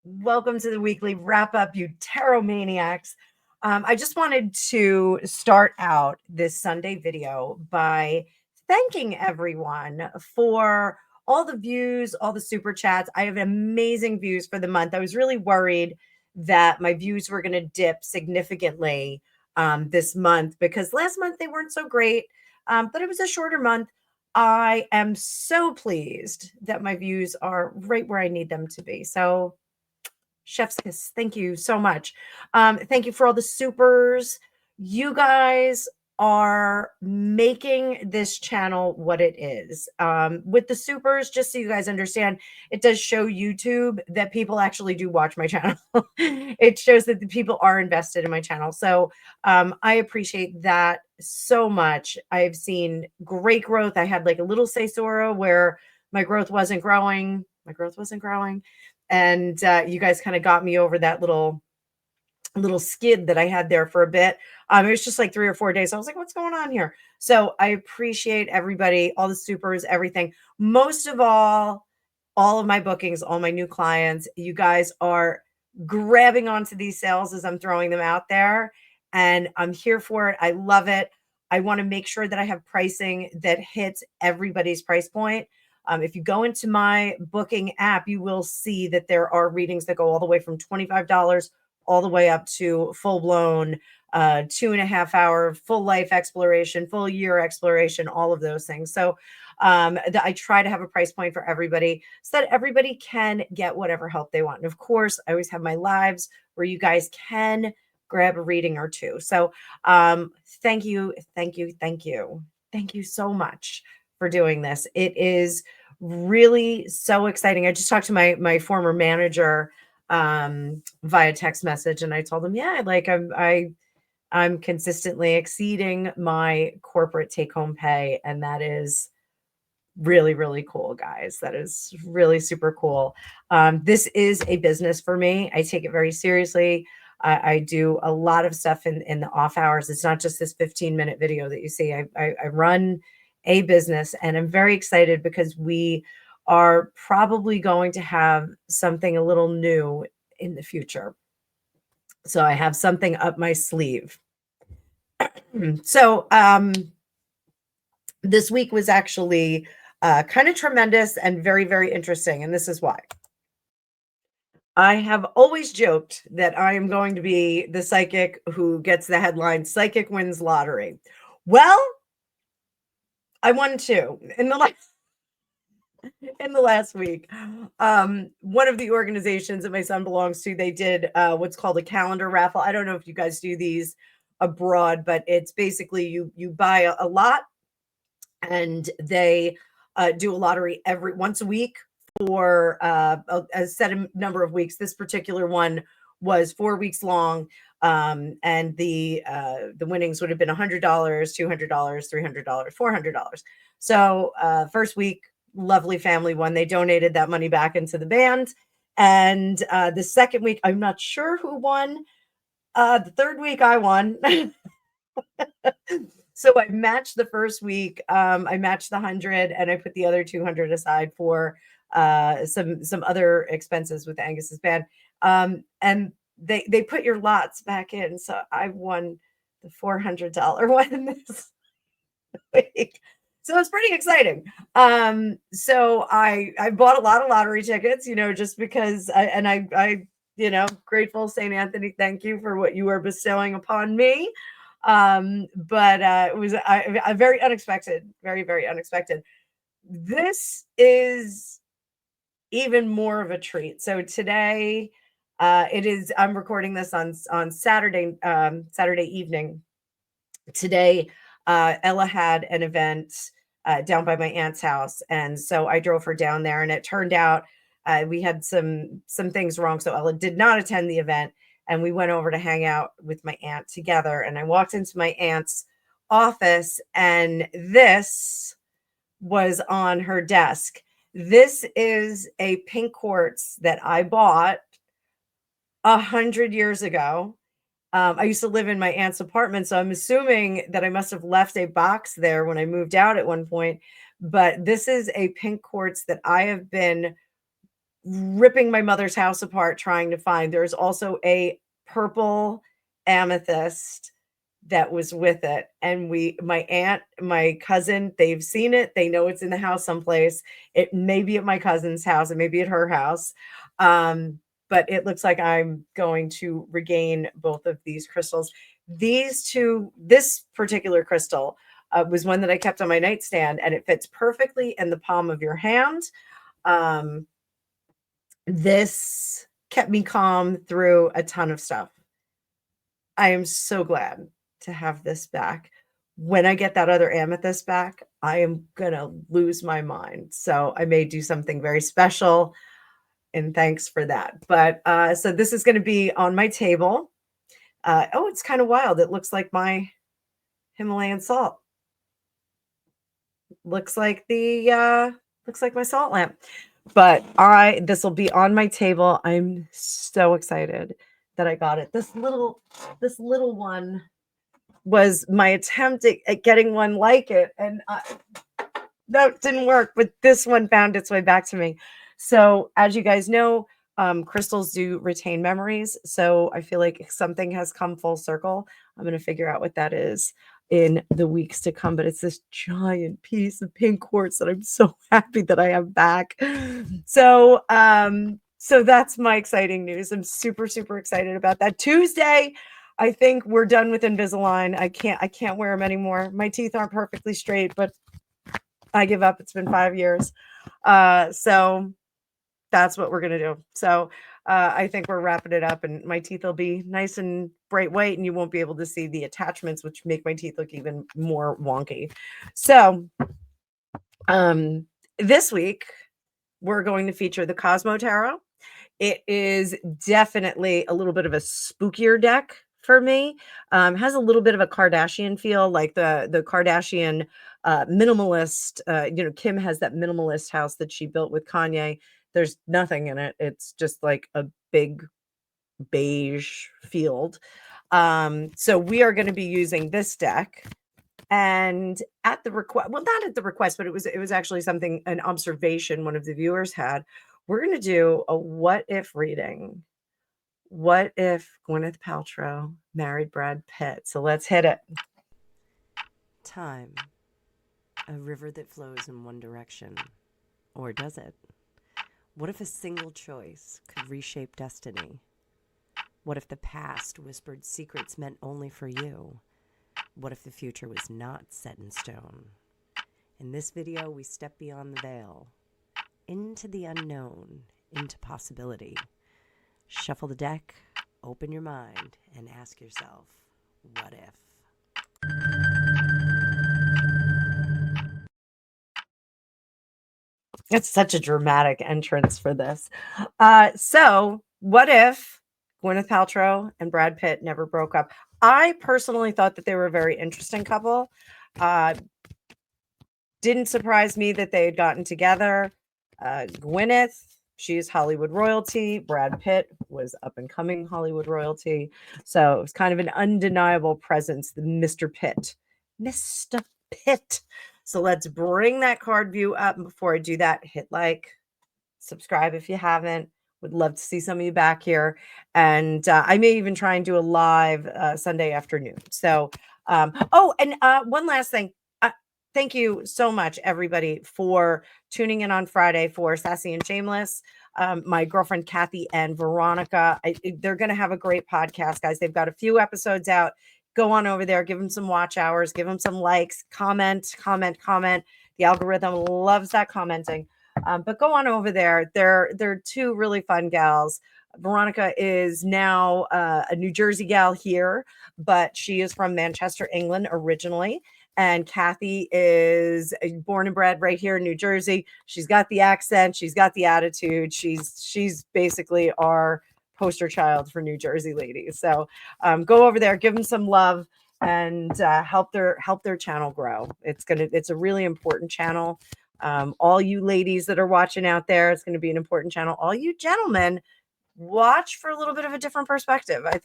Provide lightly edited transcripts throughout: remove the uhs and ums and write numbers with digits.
Welcome to the weekly wrap up, you tarot maniacs. I just wanted to start out this Sunday video by thanking everyone for all the views, all the super chats. I have amazing views for the month. I was really worried that my views were going to dip significantly this month because last month they weren't so great, but it was a shorter month. I am so pleased that my views are right where I need them to be. So, chef's kiss. Thank you so much. Thank you for all the supers. You guys are making this channel what it is. With the supers, just so you guys understand, it does show YouTube that people actually do watch my channel. It shows that the people are invested in my channel. So I appreciate that so much. I've seen great growth. I had like a little Sora where my growth wasn't growing. And you guys kind of got me over that little skid that I had there for a bit. It was just like 3 or 4 days. I was like, what's going on here? So I appreciate everybody, all the supers, everything. Most of all of my bookings, all my new clients, you guys are grabbing onto these sales as I'm throwing them out there. And I'm here for it. I love it. I want to make sure that I have pricing that hits everybody's price point. If you go into my booking app, you will see that there are readings that go all the way from $25 all the way up to full blown 2.5 hour full life exploration, full year exploration, all of those things. So I try to have a price point for everybody so that everybody can get whatever help they want. And of course, I always have my lives where you guys can grab a reading or two. So thank you so much for doing this. It is really so exciting. I just talked to my former manager via text message, and I told him, yeah, like I'm consistently exceeding my corporate take home pay, and that is really, really cool, guys. That is really super cool. This is a business for me. I take it very seriously. I do a lot of stuff in the off hours. It's not just this 15-minute video that you see. I run a business, and I'm very excited because we are probably going to have something a little new in the future. So I have something up my sleeve. So this week was actually kind of tremendous and very, very interesting. And this is why. I have always joked that I am going to be the psychic who gets the headline, Psychic Wins Lottery. Well, I won two in the last week. One of the organizations that my son belongs to, they did what's called a calendar raffle. I don't know if you guys do these abroad, but it's basically you buy a lot, and they do a lottery once a week for a set number of weeks. This particular one was 4 weeks long, and the winnings would have been $100, $200, $300, $400. So first week, lovely family won. They donated that money back into the band. And the second week, I'm not sure who won. The third week, I won. So I matched the first week. I matched the 100, and I put the other 200 aside for some other expenses with Angus's band. And they put your lots back in. So I won the $400 one this week. So it's pretty exciting. So I bought a lot of lottery tickets, just because I grateful, St. Anthony, thank you for what you are bestowing upon me. But it was a very unexpected, very, very unexpected. This is even more of a treat. So today, I'm recording this on Saturday evening. Today, Ella had an event down by my aunt's house, and so I drove her down there, and it turned out we had some things wrong, so Ella did not attend the event, and we went over to hang out with my aunt together. And I walked into my aunt's office, and this was on her desk. This is a pink quartz that I bought 100 years ago. I used to live in my aunt's apartment, so I'm assuming that I must have left a box there when I moved out at one point. But this is a pink quartz that I have been ripping my mother's house apart trying to find. There's also a purple amethyst that was with it. And my aunt, my cousin, they've seen it. They know it's in the house someplace. It may be at my cousin's house. It may be at her house. But it looks like I'm going to regain both of these crystals. This particular crystal was one that I kept on my nightstand, and it fits perfectly in the palm of your hand. This kept me calm through a ton of stuff. I am so glad to have this back. When I get that other amethyst back, I am going to lose my mind. So I may do something very special, and thanks for that. But so this is going to be on my table. Oh, it's kind of wild. It looks like my Himalayan salt. Looks like my salt lamp. But this will be on my table. I'm so excited that I got it. This little one was my attempt at getting one like it, and that didn't work, but this one found its way back to me. So as you guys know, crystals do retain memories. So I feel like something has come full circle. I'm going to figure out what that is in the weeks to come, but it's this giant piece of pink quartz that I'm so happy that I have back. So that's my exciting news. I'm super, super excited about that. Tuesday, I think we're done with Invisalign. I can't wear them anymore. My teeth aren't perfectly straight, but I give up. It's been 5 years. So that's what we're going to do. So I think we're wrapping it up, and my teeth will be nice and bright white, and you won't be able to see the attachments, which make my teeth look even more wonky. So this week, we're going to feature the Cosmo Tarot. It is definitely a little bit of a spookier deck for me. Has a little bit of a Kardashian feel, like the Kardashian minimalist. Kim has that minimalist house that she built with Kanye. There's nothing in it. It's just like a big beige field. So we are going to be using this deck. And at the request, well, not at the request, but it was actually an observation one of the viewers had. We're going to do a what if reading. What if Gwyneth Paltrow married Brad Pitt? So let's hit it. Time. A river that flows in one direction. Or does it? What if a single choice could reshape destiny? What if the past whispered secrets meant only for you? What if the future was not set in stone? In this video, we step beyond the veil, into the unknown, into possibility. Shuffle the deck, open your mind, and ask yourself, what if? It's such a dramatic entrance for this. So what if Gwyneth Paltrow and Brad Pitt never broke up? I personally thought that they were a very interesting couple. Didn't surprise me that they had gotten together. Gwyneth, she's Hollywood royalty. Brad Pitt was up and coming Hollywood royalty. So it was kind of an undeniable presence, the Mr. Pitt. Mr. Pitt. So let's bring that card view up. And before I do that, hit like, subscribe if you haven't. Would love to see some of you back here. And I may even try and do a live Sunday afternoon. So, one last thing. Thank you so much, everybody, for tuning in on Friday for Sassy and Shameless. My girlfriend, Kathy and Veronica, they're going to have a great podcast, guys. They've got a few episodes out. Go on over there, give them some watch hours, give them some likes, comment. The algorithm loves that commenting. But go on over there. They're two really fun gals. Veronica is now a New Jersey gal here, but she is from Manchester, England originally. And Kathy is born and bred right here in New Jersey. She's got the accent. She's got the attitude. She's basically our poster child for New Jersey ladies. So go over there, give them some love, and help their channel grow. It's a really important channel. All you ladies that are watching out there, it's going to be an important channel. All you gentlemen, watch for a little bit of a different perspective. I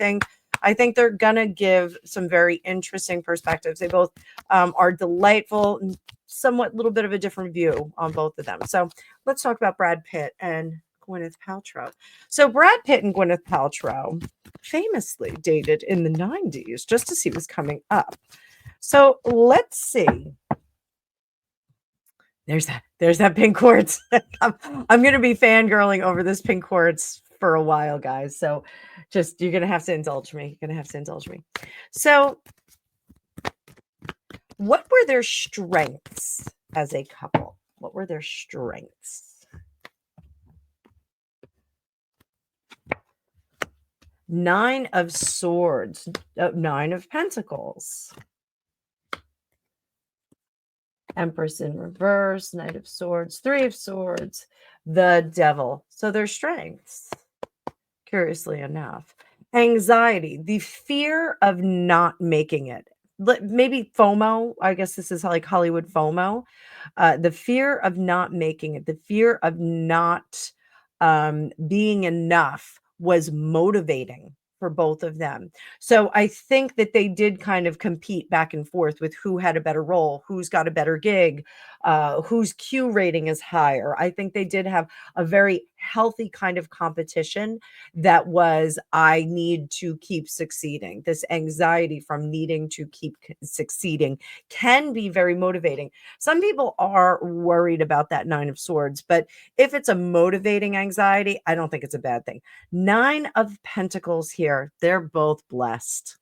think they're going to give some very interesting perspectives. They both are delightful, somewhat little bit of a different view on both of them. So let's talk about Brad Pitt and Gwyneth Paltrow. So Brad Pitt and Gwyneth Paltrow famously dated in the 90s, just to see what's coming up. So let's see. There's that pink quartz. I'm going to be fangirling over this pink quartz for a while, guys. So just, you're going to have to indulge me. You're going to have to indulge me. So what were their strengths as a couple? What were their strengths? 9 of Swords, 9 of Pentacles, Empress in reverse, Knight of Swords, 3 of Swords, the Devil. So their strengths, curiously enough. Anxiety, the fear of not making it. Maybe FOMO. I guess this is like Hollywood FOMO. The fear of not making it, the fear of not being enough was motivating for both of them. So I think that they did kind of compete back and forth with who had a better role, who's got a better gig, whose Q rating is higher. I think they did have a very healthy kind of competition that was, I need to keep succeeding. This anxiety from needing to keep succeeding can be very motivating. Some people are worried about that 9 of Swords, but if it's a motivating anxiety, I don't think it's a bad thing. 9 of Pentacles here, they're both blessed.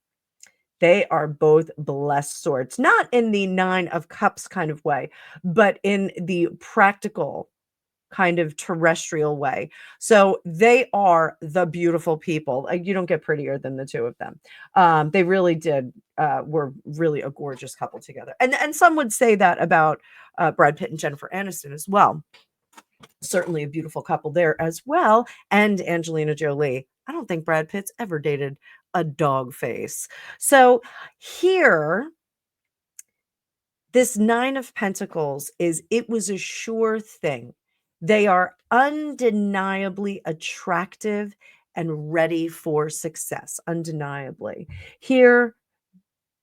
They are both blessed swords, not in the 9 of Cups kind of way, but in the practical kind of terrestrial way. So they are the beautiful people. You don't get prettier than the two of them. They really did, were really a gorgeous couple together. And some would say that about Brad Pitt and Jennifer Aniston as well. Certainly a beautiful couple there as well. And Angelina Jolie. I don't think Brad Pitt's ever dated a dog face. So here, this 9 of Pentacles it was a sure thing. They are undeniably attractive and ready for success, undeniably. Here,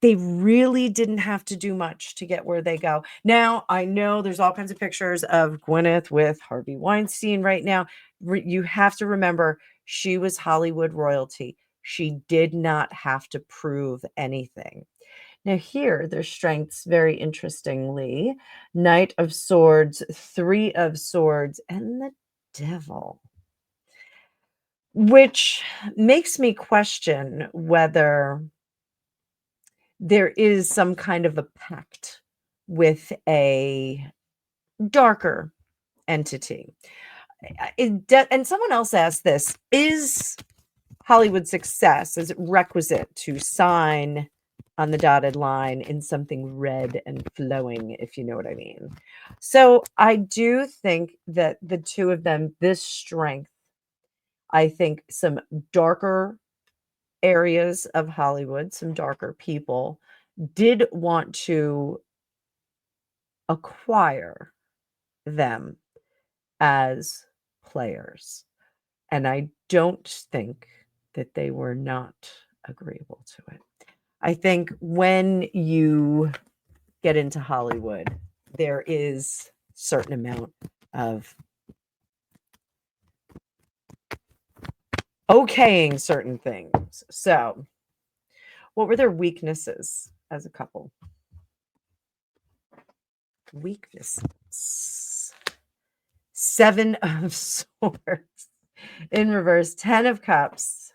they really didn't have to do much to get where they go. Now, I know there's all kinds of pictures of Gwyneth with Harvey Weinstein right now. You have to remember, she was Hollywood royalty. She did not have to prove anything. Now here, their strengths, very interestingly, Knight of Swords, 3 of Swords, and the Devil, which makes me question whether there is some kind of a pact with a darker entity. And someone else asked this, is Hollywood success, is it requisite to sign on the dotted line in something red and flowing, if you know what I mean? So I do think that the two of them, this strength, I think some darker areas of Hollywood, some darker people did want to acquire them as players. And I don't think that they were not agreeable to it. I think when you get into Hollywood, there is a certain amount of okaying certain things. So, what were their weaknesses as a couple? Weaknesses. 7 of Swords in reverse, 10 of Cups,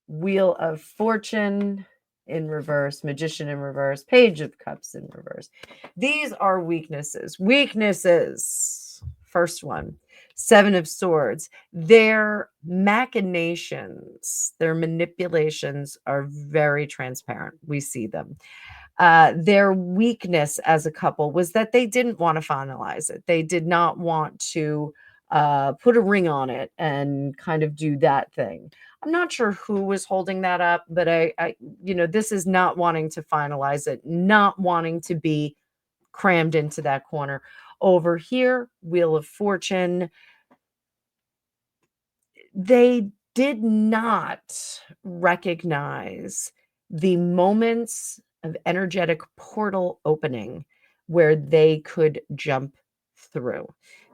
Wheel of Fortune in reverse, Magician in reverse, Page of Cups in reverse. These are weaknesses. Weaknesses. First one, 7 of Swords. Their machinations, their manipulations are very transparent. We see them. Their weakness as a couple was that they didn't want to finalize it. They did not want to put a ring on it and kind of do that thing. I'm not sure who was holding that up, but this is not wanting to finalize it, not wanting to be crammed into that corner. Over here, Wheel of Fortune, they did not recognize the moments of energetic portal opening where they could jump through.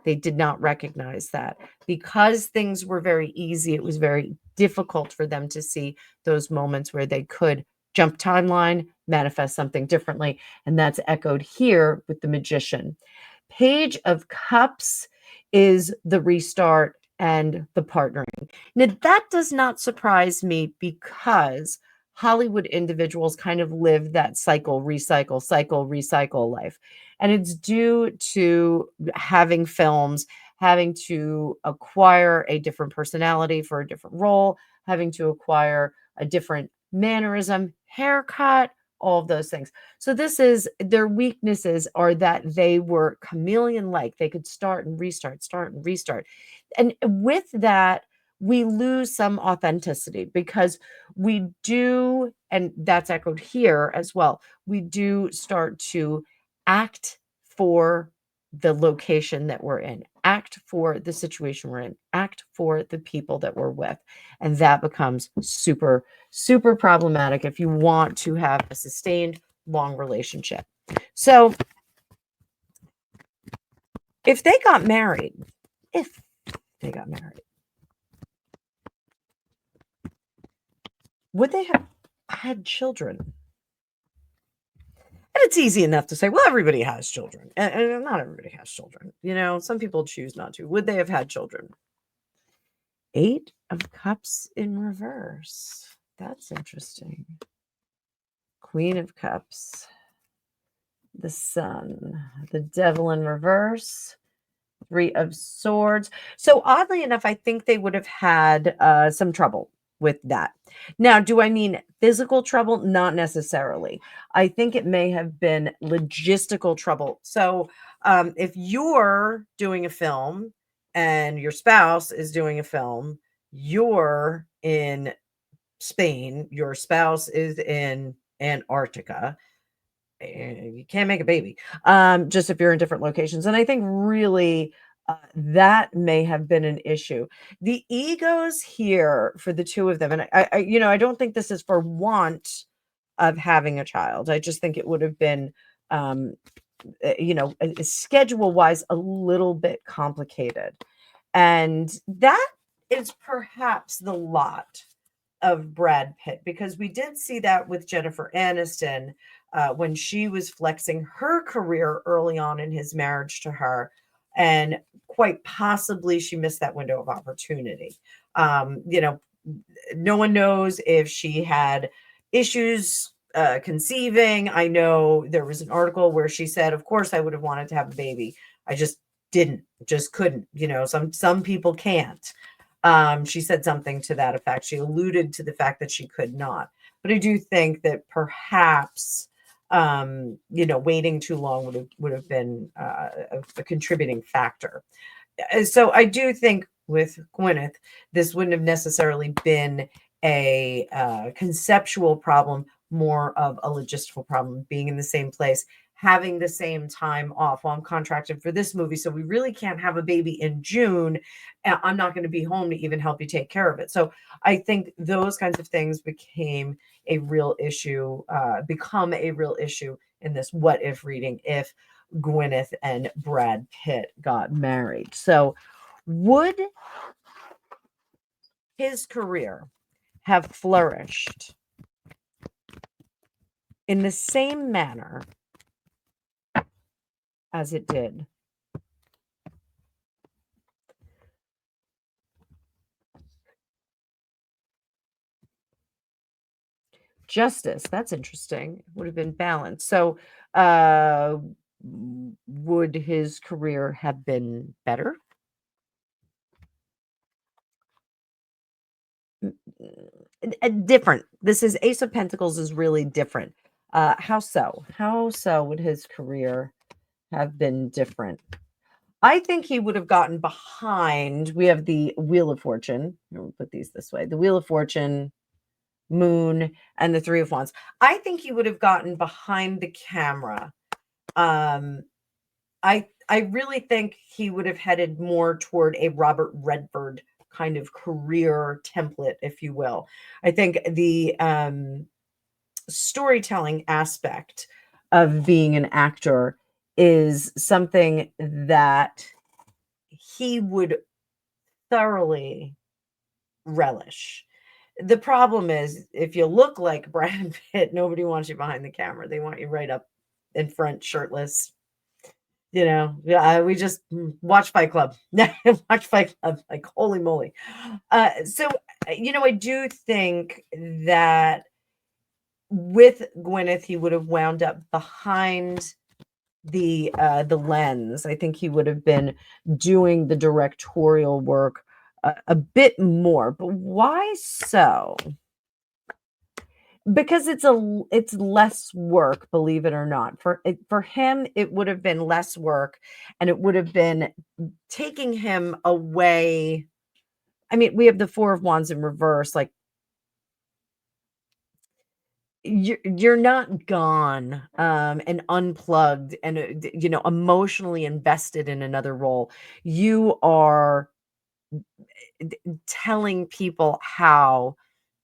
They did not recognize that. Because things were very easy, it was very difficult for them to see those moments where they could jump timeline, manifest something differently. And that's echoed here with the magician. Page of Cups is the restart and the partnering. Now, that does not surprise me because Hollywood individuals kind of live that cycle, recycle life. And it's due to having films, having to acquire a different personality for a different role, having to acquire a different mannerism, haircut, all of those things. So this is their weaknesses are that they were chameleon like. They could start and restart, start and restart. And with that, we lose some authenticity because we do, and that's echoed here as well, we do start to act for the location that we're in, act for the situation we're in, act for the people that we're with. And that becomes super, super problematic if you want to have a sustained, long relationship. So if they got married, would they have had children? And it's easy enough to say, well, everybody has children. And not everybody has children. Some people choose not to. Would they have had children? 8 of Cups in reverse. That's interesting. Queen of Cups. The Sun. The Devil in reverse. 3 of Swords. So oddly enough, I think they would have had some trouble with that. Now, do I mean physical trouble? Not necessarily. I think it may have been logistical trouble. So if you're doing a film and your spouse is doing a film, you're in Spain, your spouse is in Antarctica, you can't make a baby, just if you're in different locations. And I think really that may have been an issue. The egos here for the two of them, and I don't think this is for want of having a child. I just think it would have been, schedule wise, a little bit complicated. And that is perhaps the lot of Brad Pitt, because we did see that with Jennifer Aniston when she was flexing her career early on in his marriage to her. And quite possibly she missed that window of opportunity. No one knows if she had issues conceiving. I know there was an article where she said, of course, I would have wanted to have a baby. I just couldn't. Some people can't. She said something to that effect. She alluded to the fact that she could not. But I do think that perhaps, waiting too long would have been a contributing factor. So I do think with Gwyneth, this wouldn't have necessarily been a conceptual problem, more of a logistical problem, being in the same place, having the same time off. Well, I'm contracted for this movie, so we really can't have a baby in June. I'm not going to be home to even help you take care of it. So I think those kinds of things become a real issue in this what if reading if Gwyneth and Brad Pitt got married. So would his career have flourished in the same manner as it did? Justice, that's interesting. Would have been balanced. So would his career have been better? Different. This is Ace of Pentacles is really different. How so? How so would his career have been different? I think he would have gotten behind. We have the Wheel of Fortune. We'll put these this way. The Wheel of Fortune, Moon, and the Three of Wands. I think he would have gotten behind the camera. I really think he would have headed more toward a Robert Redford kind of career template, if you will. I think the storytelling aspect of being an actor is something that he would thoroughly relish. The problem is if you look like Brad Pitt, nobody wants you behind the camera. They want you right up in front, shirtless. Yeah, we just watch Fight Club. Watch Fight Club. Like, holy moly. So, I do think that with Gwyneth, he would have wound up behind the lens. I think he would have been doing the directorial work a bit more. But why so? Because it's less work, believe it or not. For him, it would have been less work, and it would have been taking him away. I mean, we have the Four of Wands in reverse. Like, you're not gone and unplugged and emotionally invested in another role. You are telling people how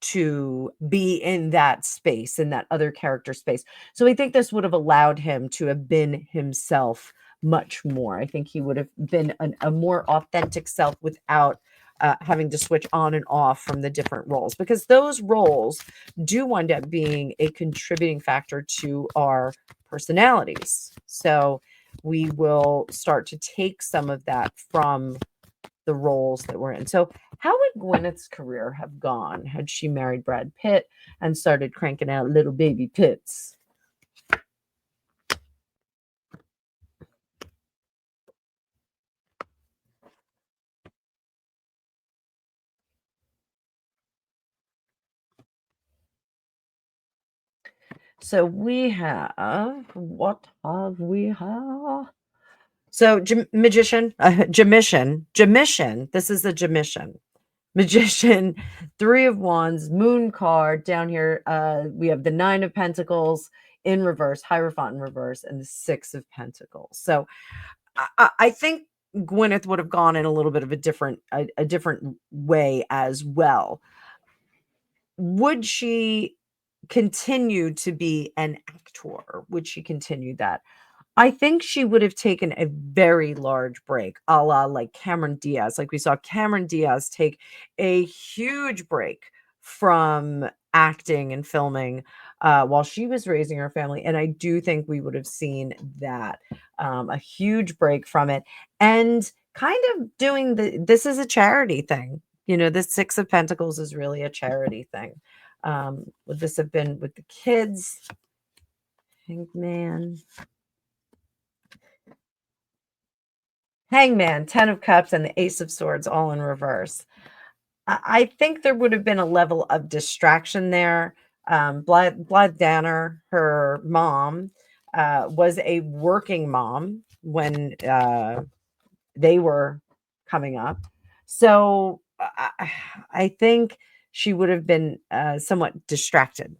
to be in that space, in that other character space. So I think this would have allowed him to have been himself much more. I think he would have been a more authentic self without having to switch on and off from the different roles, because those roles do wind up being a contributing factor to our personalities. So we will start to take some of that from the roles that we're in. So, how would Gwyneth's career have gone had she married Brad Pitt and started cranking out little baby Pitts? So we have what have we have? So magician, Jamician. This is the Jamician. Magician, Three of Wands, Moon card down here. We have the Nine of Pentacles in reverse, Hierophant in reverse, and the Six of Pentacles. So I think Gwyneth would have gone in a little bit of a different way as well. Would she continue to be an actor? Would she continue that? I think she would have taken a very large break, a la like Cameron Diaz. Like we saw Cameron Diaz take a huge break from acting and filming while she was raising her family. And I do think we would have seen that a huge break from it, and kind of doing this is a charity thing. The Six of Pentacles is really a charity thing. Would this have been with the kids? Hangman. Hangman, Ten of Cups, and the Ace of Swords all in reverse. I think there would have been a level of distraction there. Blythe Danner, her mom, was a working mom when they were coming up. So I think she would have been somewhat distracted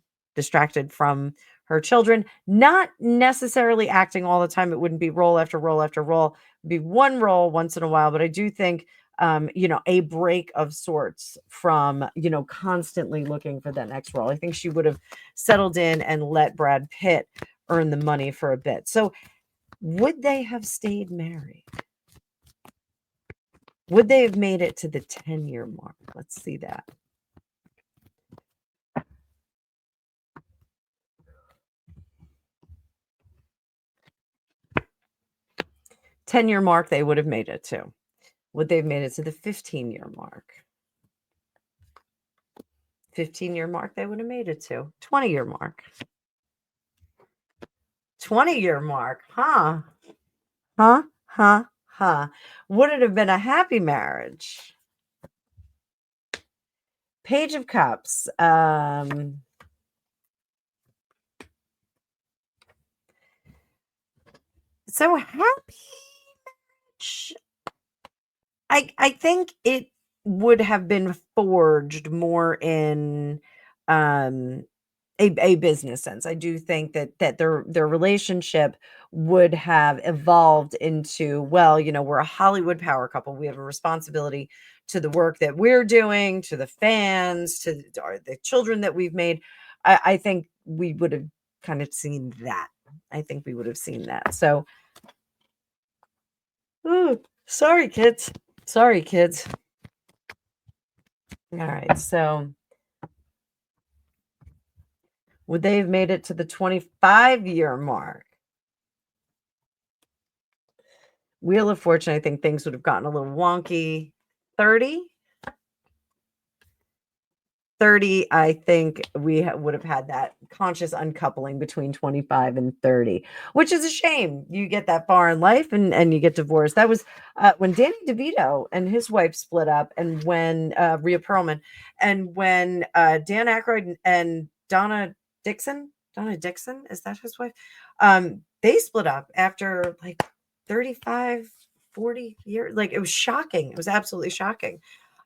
from her children, not necessarily acting all the time. It wouldn't be role after role after role. It'd be one role once in a while, but I do think a break of sorts from, constantly looking for that next role. I think she would have settled in and let Brad Pitt earn the money for a bit. So would they have stayed married? Would they have made it to the 10-year mark? Let's see that. Ten-year mark, they would have made it to. Would they have made it to the 15-year mark? 15-year mark, they would have made it to. 20-year mark. 20-year mark. Huh? Huh? Huh? Huh? Would it have been a happy marriage? Page of Cups. So happy. I think it would have been forged more in a business sense. I do think that their relationship would have evolved into, well, we're a Hollywood power couple. We have a responsibility to the work that we're doing, to the fans, to the children that we've made. I think we would have kind of seen that. I think we would have seen that. So, ooh, Sorry, kids. Sorry, kids. All right. So would they have made it to the 25-year mark? Wheel of Fortune, I think things would have gotten a little wonky. 30? 30, I think we would have had that conscious uncoupling between 25 and 30, which is a shame. You get that far in life and you get divorced. That was when Danny DeVito and his wife split up, and when Rhea Perlman, and when Dan Aykroyd and Donna Dixon, is that his wife? They split up after like 35, 40 years. Like, it was shocking. It was absolutely shocking.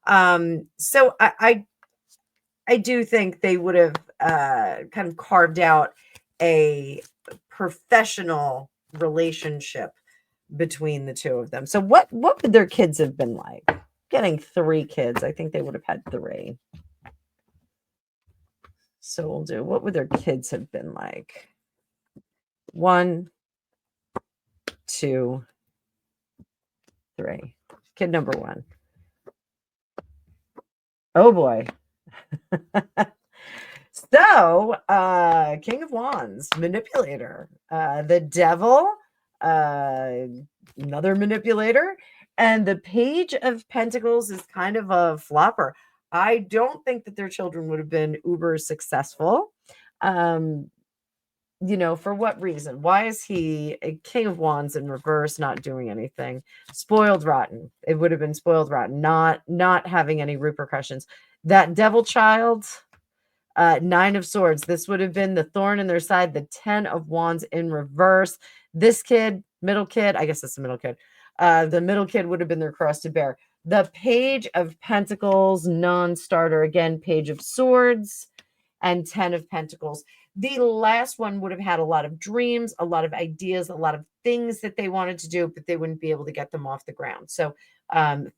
So I do think they would have kind of carved out a professional relationship between the two of them. So what would their kids have been like? Getting 3 kids, I think they would have had 3. So we'll do, what would their kids have been like? 1, 2, 3. Kid number 1. Oh boy. So, King of Wands, manipulator, the devil, another manipulator, and the Page of Pentacles is kind of a flopper. I don't think that their children would have been uber successful. For what reason? Why is he a King of Wands in reverse, not doing anything? Spoiled rotten. It would have been spoiled rotten, not having any repercussions. That devil child, 9 of Swords. This would have been the thorn in their side, the 10 of Wands in reverse. This kid, middle kid, I guess it's the middle kid. The middle kid would have been their cross to bear. The Page of Pentacles, non-starter. Again, Page of Swords and 10 of Pentacles. The last one would have had a lot of dreams, a lot of ideas, a lot of things that they wanted to do, but they wouldn't be able to get them off the ground. So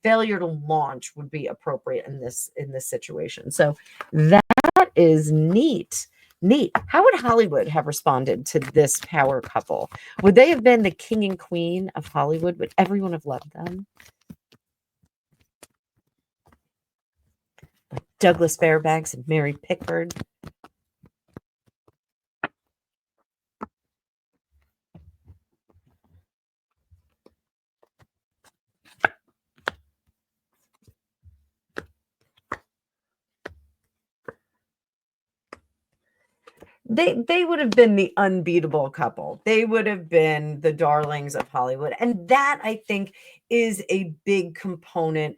failure to launch would be appropriate in this situation. So that is neat. How would Hollywood have responded to this power couple? Would they have been the king and queen of Hollywood? Would everyone have loved them? Like Douglas Fairbanks and Mary Pickford. They would have been the unbeatable couple. They would have been the darlings of Hollywood. And that, I think, is a big component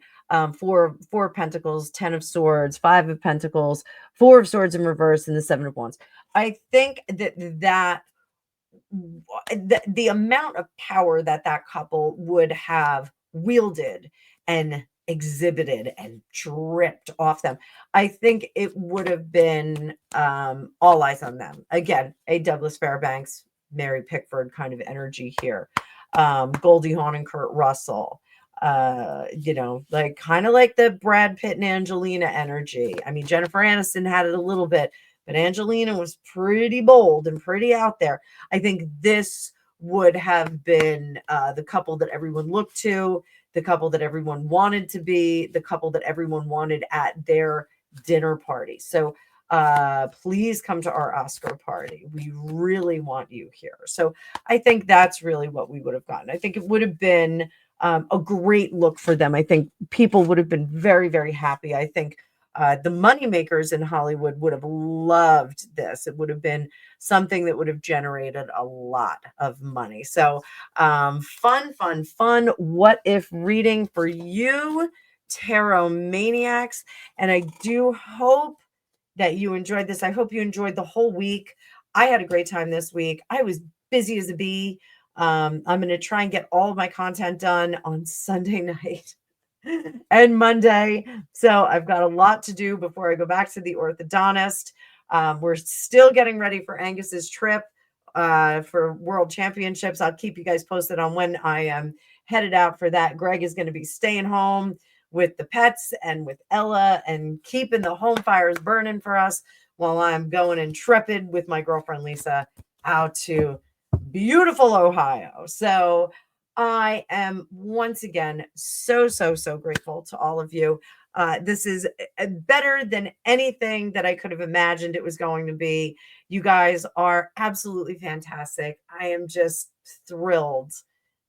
for 4 of Pentacles, 10 of Swords, 5 of Pentacles, 4 of Swords in reverse, and the 7 of Wands. I think that the amount of power that couple would have wielded and exhibited and dripped off them, I think it would have been all eyes on them. Again, a Douglas Fairbanks, Mary Pickford kind of energy here. Goldie Hawn and Kurt Russell. Like kind of like the Brad Pitt and Angelina energy. I mean, Jennifer Aniston had it a little bit, but Angelina was pretty bold and pretty out there. I think this would have been the couple that everyone looked to, the couple that everyone wanted to be, the couple that everyone wanted at their dinner party. So please come to our Oscar party. We really want you here. So I think that's really what we would have gotten. I think it would have been a great look for them. I think people would have been very, very happy. I think the moneymakers in Hollywood would have loved this. It would have been something that would have generated a lot of money. So fun. What if reading for you, Tarot Maniacs. And I do hope that you enjoyed this. I hope you enjoyed the whole week. I had a great time this week. I was busy as a bee. I'm going to try and get all of my content done on Sunday night and Monday. So I've got a lot to do before I go back to the orthodontist. We're still getting ready for Angus's trip for World Championships. I'll keep you guys posted on when I am headed out for that. Greg is going to be staying home with the pets and with Ella and keeping the home fires burning for us while I'm going intrepid with my girlfriend Lisa out to beautiful Ohio. So I am once again so, so, so grateful to all of you. This is better than anything that I could have imagined it was going to be. You guys are absolutely fantastic. I am just thrilled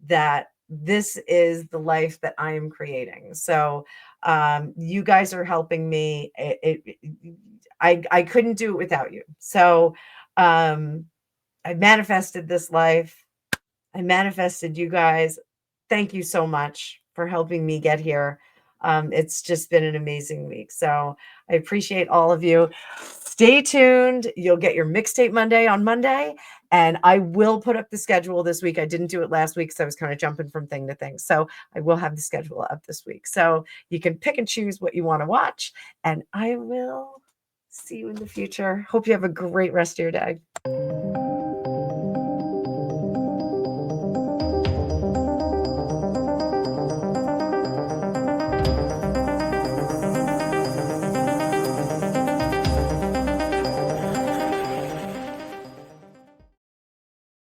that this is the life that I am creating. So, you guys are helping me. I couldn't do it without you. So, I manifested this life. I manifested you guys. Thank you so much for helping me get here. It's just been an amazing week. So I appreciate all of you. Stay tuned. You'll get your Mixtape Monday on Monday. And I will put up the schedule this week. I didn't do it last week because I was kind of jumping from thing to thing. So I will have the schedule up this week. So you can pick and choose what you want to watch. And I will see you in the future. Hope you have a great rest of your day.